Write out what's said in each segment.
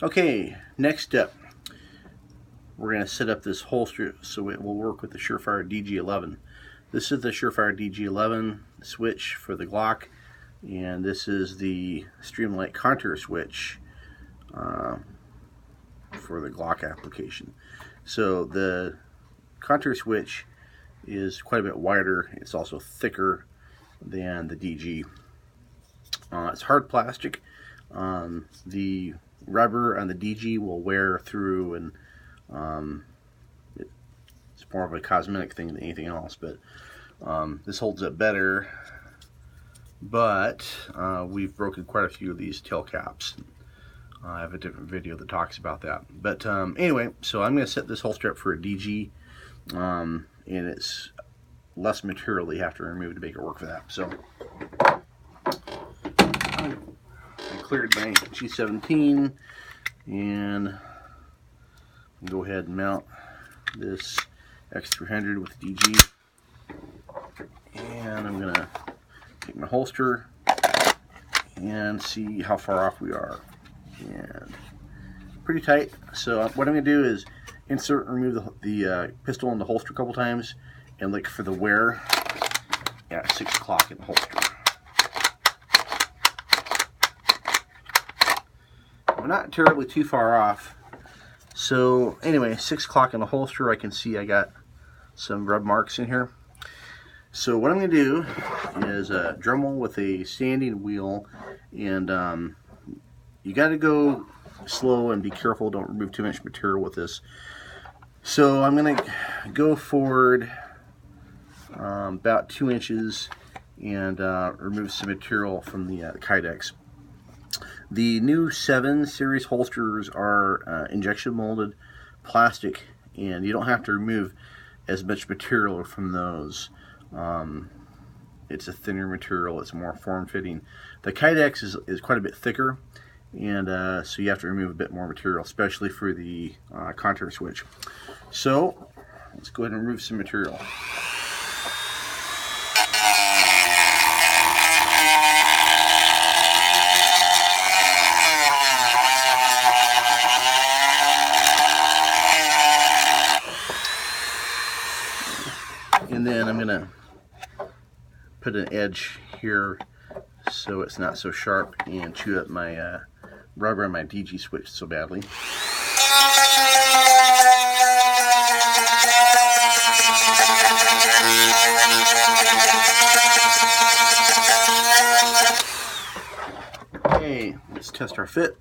Okay, next up, we're going to set up this holster so it will work with the Surefire DG11. This is the Surefire DG11 switch for the Glock, and this is the Streamlight contour switch for the Glock application. So the contour switch is quite a bit wider. It's also thicker than the DG. It's hard plastic. The rubber on the DG will wear through, and it's more of a cosmetic thing than anything else, but this holds up better. But we've broken quite a few of these tail caps. I have a different video that talks about that. But anyway, so I'm going to set this holster up for a DG, and it's less material you have to remove to make it work for that. So I cleared my G17, and go ahead and mount this X300 with DG, and I'm going to take my holster and see how far off we are. And pretty tight. So what I'm going to do is insert and remove the pistol in the holster a couple times, and look for the wear at 6 o'clock in the holster. We're not terribly too far off. So anyway, 6 o'clock in the holster, I can see I got some rub marks in here. So what I'm going to do is a Dremel with a standing wheel, and you got to go slow and be careful. Don't remove too much material with this. So I'm going to go forward about 2 inches and remove some material from the Kydex. The new 7 series holsters are injection molded plastic, and you don't have to remove as much material from those. It's a thinner material, it's more form-fitting. The Kydex is quite a bit thicker, and so you have to remove a bit more material, especially for the contour switch. So let's go ahead and remove some material. And then I'm going to put an edge here so it's not so sharp and chew up my rubber on my DG switch so badly. Okay, let's test our fit.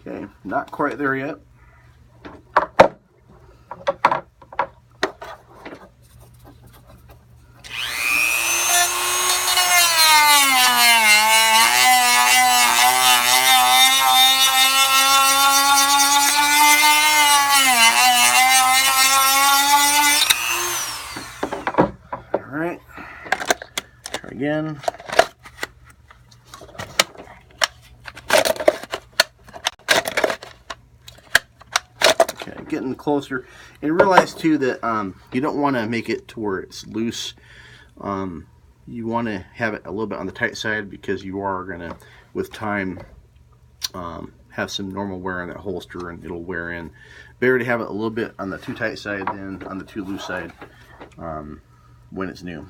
Okay, not quite there yet. All right, try again. Getting closer, and realize too that you don't want to make it to where it's loose. You want to have it a little bit on the tight side, because you are going to, with time, have some normal wear on that holster, and it'll wear in. Better to have it a little bit on the too tight side than on the too loose side when it's new.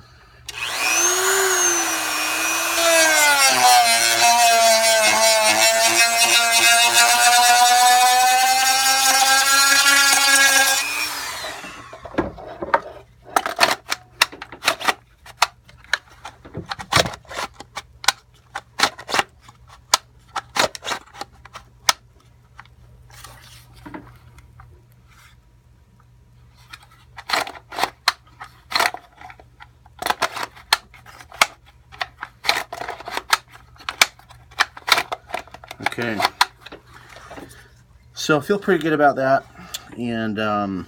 Okay, so I feel pretty good about that, and I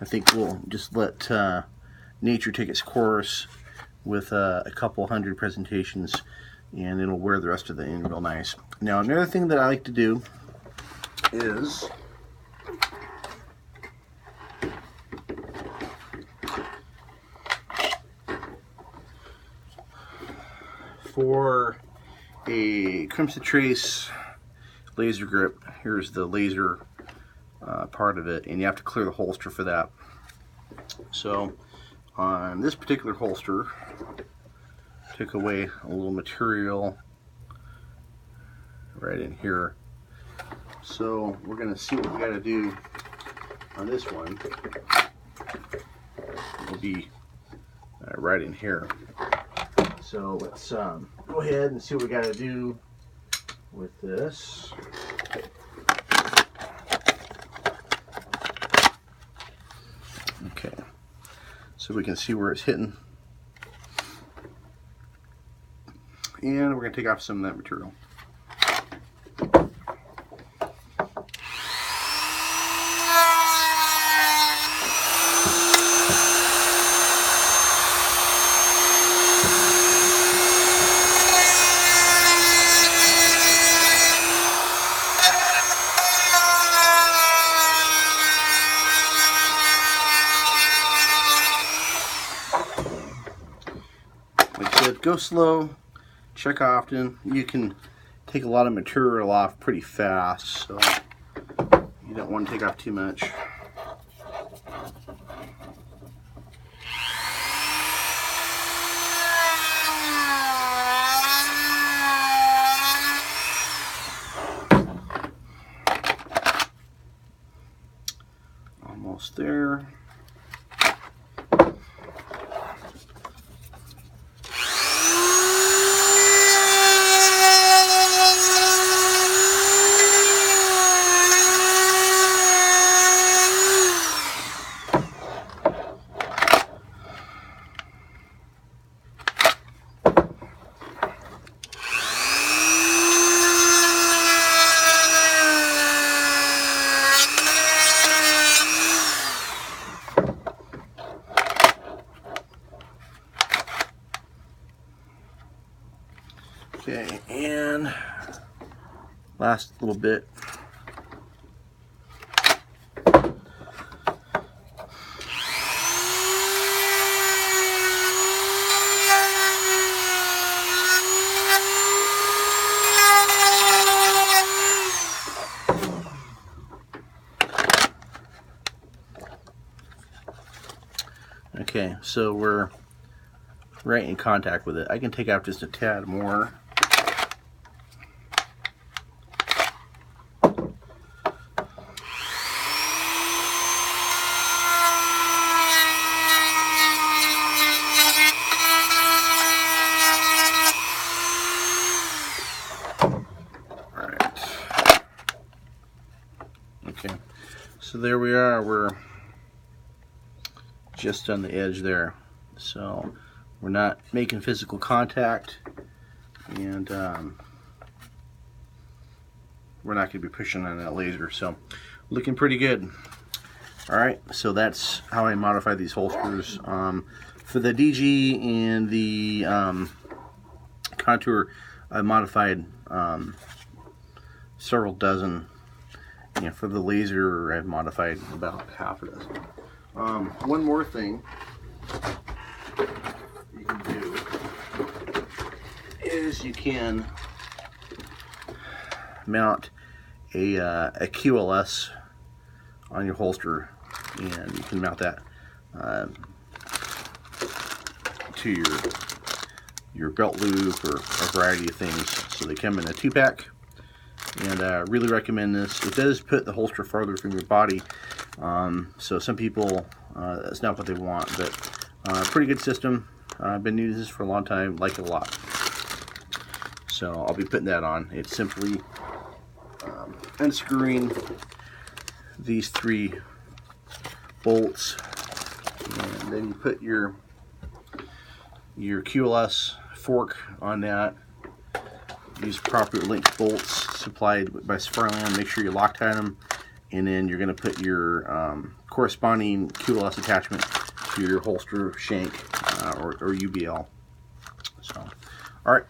think we'll just let nature take its course with a couple hundred presentations, and it'll wear the rest of it in real nice. Now, another thing that I like to do is for a Crimson Trace laser grip. Here's the laser part of it, and you have to clear the holster for that. So on this particular holster, took away a little material right in here. So we're going to see what we got to do on this one. It'll be right in here. So let's go ahead and see what we got to do with this. Okay, so we can see where it's hitting. And we're going to take off some of that material. Like I said, go slow, check often. You can take a lot of material off pretty fast, so you don't want to take off too much. Almost there. Okay, and last little bit. Okay, so we're right in contact with it. I can take out just a tad more. Okay, so there we are. We're just on the edge there, so we're not making physical contact, and we're not going to be pushing on that laser. So looking pretty good. All right, so that's how I modify these holsters. For the DG and the Contour, I modified several dozen. Yeah, for the laser, I've modified about half a dozen. One more thing you can do is you can mount a QLS on your holster, and you can mount that to your belt loop or a variety of things. So they come in a 2-pack. And I really recommend this. It does put the holster farther from your body, so some people, that's not what they want, but pretty good system. I've been using this for a long time, like it a lot. So I'll be putting that on. It's simply unscrewing these 3 bolts, and then you put your QLS fork on that. These proper linked bolts supplied by Safariland. Make sure you Loctite them, and then you're going to put your corresponding QLS attachment to your holster shank or UBL. So, all right.